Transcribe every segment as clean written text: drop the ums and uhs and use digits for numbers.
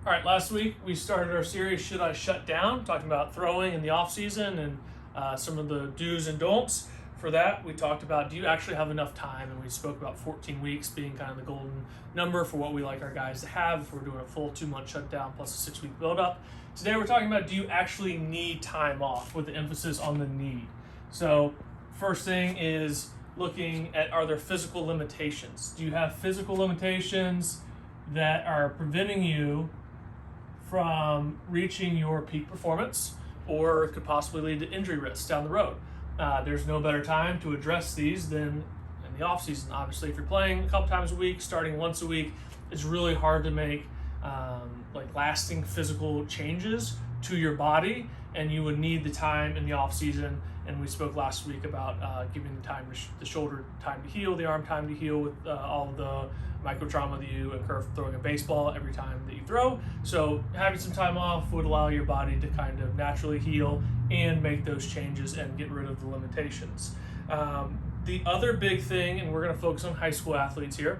All right, last week we started our series, Should I Shut Down? Talking about throwing in the off season and some of the do's and don'ts. For that, we talked about, do you actually have enough time? And we spoke about 14 weeks being kind of the golden number for what we like our guys to have if we're doing a full 2-month shutdown plus a 6-week build-up. Today we're talking about, do you actually need time off, with the emphasis on the need. So first thing is looking at, are there physical limitations? Do you have physical limitations that are preventing you from reaching your peak performance, or could possibly lead to injury risks down the road? There's no better time to address these than in the off season. Obviously, if you're playing a couple times a week, starting once a week, it's really hard to make lasting physical changes to your body, and you would need the time in the off season. And we spoke last week about giving the shoulder time to heal, the arm time to heal, with all of the micro trauma that you incur from throwing a baseball every time that you throw. So having some time off would allow your body to kind of naturally heal and make those changes and get rid of the limitations. The other big thing, and we're going to focus on high school athletes here,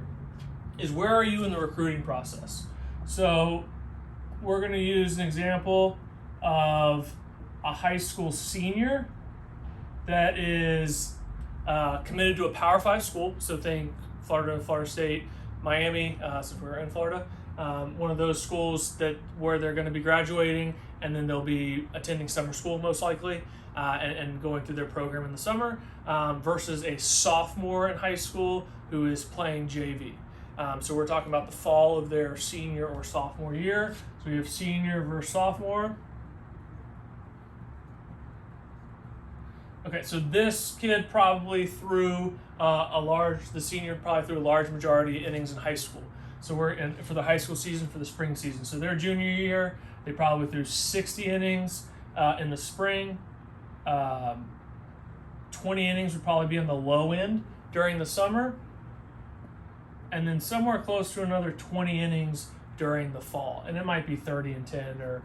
is where are you in the recruiting process? So we're going to use an example of a high school senior that is committed to a Power 5 school. So think Florida, Florida State, Miami, since we're in Florida, one of those schools where they're going to be graduating, and then they'll be attending summer school most likely, and going through their program in the summer, versus a sophomore in high school who is playing JV. So we're talking about the fall of their senior or sophomore year. So we have senior versus sophomore. Okay, so this kid probably threw the senior probably threw a large majority of innings in high school. So we're in for the high school season, for the spring season. So their junior year, they probably threw 60 innings in the spring. 20 innings would probably be on the low end during the summer. And then somewhere close to another 20 innings during the fall. And it might be 30 and 10 or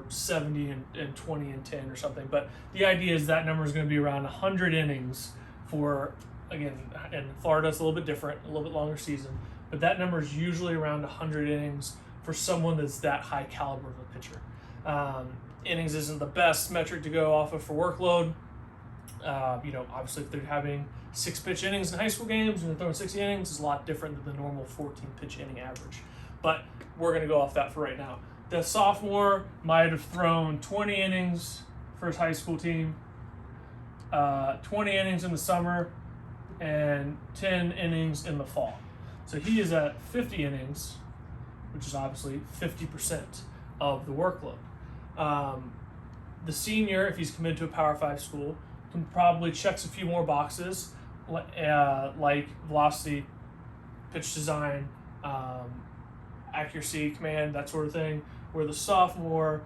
70 and 20 and 10 or something. But the idea is that number is going to be around 100 innings for, again, in Florida it's a little bit different, a little bit longer season. But that number is usually around 100 innings for someone that's that high caliber of a pitcher. Innings isn't the best metric to go off of for workload. Obviously if they're having 6 pitch innings in high school games and they're throwing 60 innings, is a lot different than the normal 14 pitch inning average. But we're going to go off that for right now. The sophomore might have thrown 20 innings for his high school team, 20 innings in the summer, and 10 innings in the fall. So he is at 50 innings, which is obviously 50% of the workload. The senior, if he's committed to a Power 5 school, can probably checks a few more boxes, like velocity, pitch design, accuracy, command, that sort of thing, where the sophomore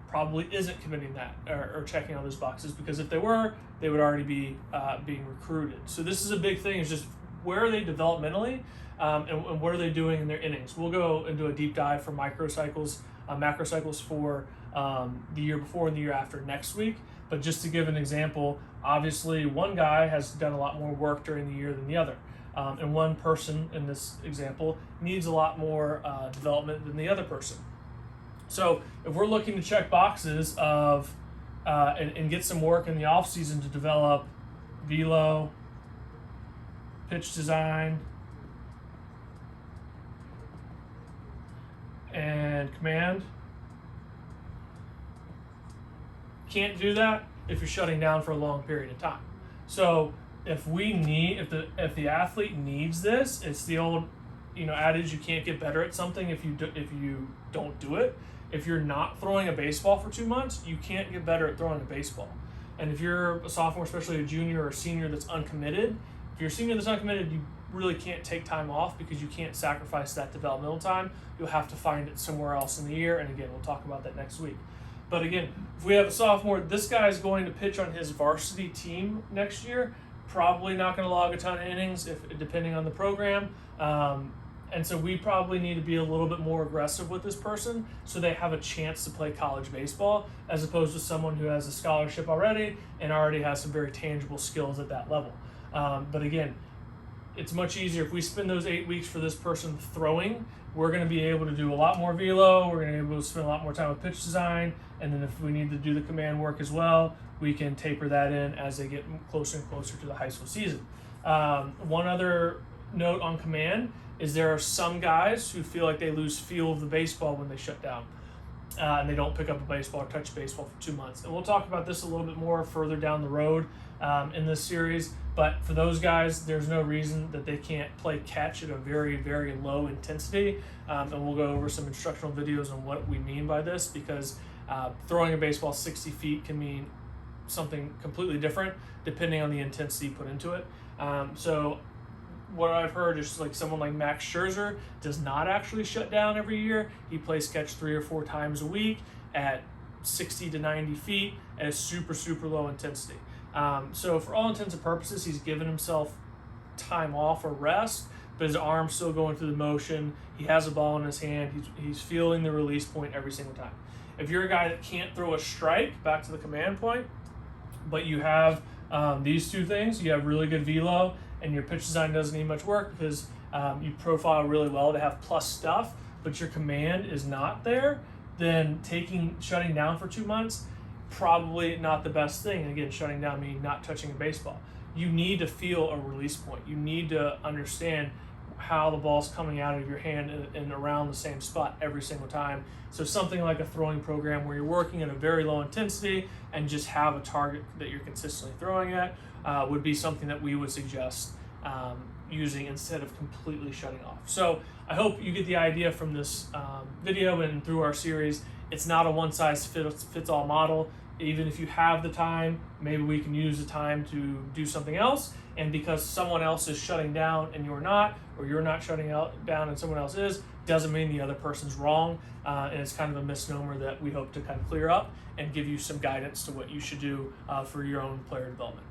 probably isn't committing that or checking all those boxes, because if they were, they would already be being recruited. So this is a big thing, is just where are they developmentally, and what are they doing in their innings. We'll go into a deep dive for macrocycles for the year before and the year after next week. But just to give an example, obviously one guy has done a lot more work during the year than the other. And one person in this example needs a lot more development than the other person. So if we're looking to check boxes of and get some work in the off season to develop velo, pitch design, and command, can't do that if you're shutting down for a long period of time. So if the athlete needs this, it's the old adage, you can't get better at something if you don't do it. If you're not throwing a baseball for 2 months, you can't get better at throwing a baseball. And if you're a sophomore, especially a junior or a senior that's uncommitted, if you're a senior that's uncommitted, you really can't take time off because you can't sacrifice that developmental time. You'll have to find it somewhere else in the year. And again, we'll talk about that next week. But again, if we have a sophomore, this guy is going to pitch on his varsity team next year, probably not going to log a ton of innings depending on the program. And so we probably need to be a little bit more aggressive with this person so they have a chance to play college baseball, as opposed to someone who has a scholarship already and already has some very tangible skills at that level. But again, it's much easier if we spend those 8 weeks for this person throwing we're going to be able to do a lot more velo. We're going to be able to spend a lot more time with pitch design. And then if we need to do the command work as well, we can taper that in as they get closer and closer to the high school season. One other note on command is there are some guys who feel like they lose feel of the baseball when they shut down. And they don't pick up a baseball or touch a baseball for 2 months. And we'll talk about this a little bit more further down the road in this series. But for those guys, there's no reason that they can't play catch at a very, very low intensity. And we'll go over some instructional videos on what we mean by this, because throwing a baseball 60 feet can mean something completely different depending on the intensity put into it. So what I've heard is like someone like Max Scherzer does not actually shut down every year. He plays catch 3 or 4 times a week at 60 to 90 feet at a super, super low intensity. So for all intents and purposes, he's given himself time off or rest, but his arm's still going through the motion. He has a ball in his hand. He's feeling the release point every single time. If you're a guy that can't throw a strike, back to the command point, but you have these two things, you have really good velo, and your pitch design doesn't need much work because you profile really well to have plus stuff, but your command is not there, then shutting down for 2 months, probably not the best thing. And again, shutting down meaning not touching a baseball. You need to feel a release point. You need to understand how the ball's coming out of your hand and around the same spot every single time. So something like a throwing program where you're working at a very low intensity and just have a target that you're consistently throwing at would be something that we would suggest using instead of completely shutting off. So I hope you get the idea from this video and through our series. It's not a one-size-fits-all model. Even if you have the time, maybe we can use the time to do something else. And because someone else is shutting down and you're not, or you're not shutting down and someone else is, doesn't mean the other person's wrong. And it's kind of a misnomer that we hope to kind of clear up and give you some guidance to what you should do for your own player development.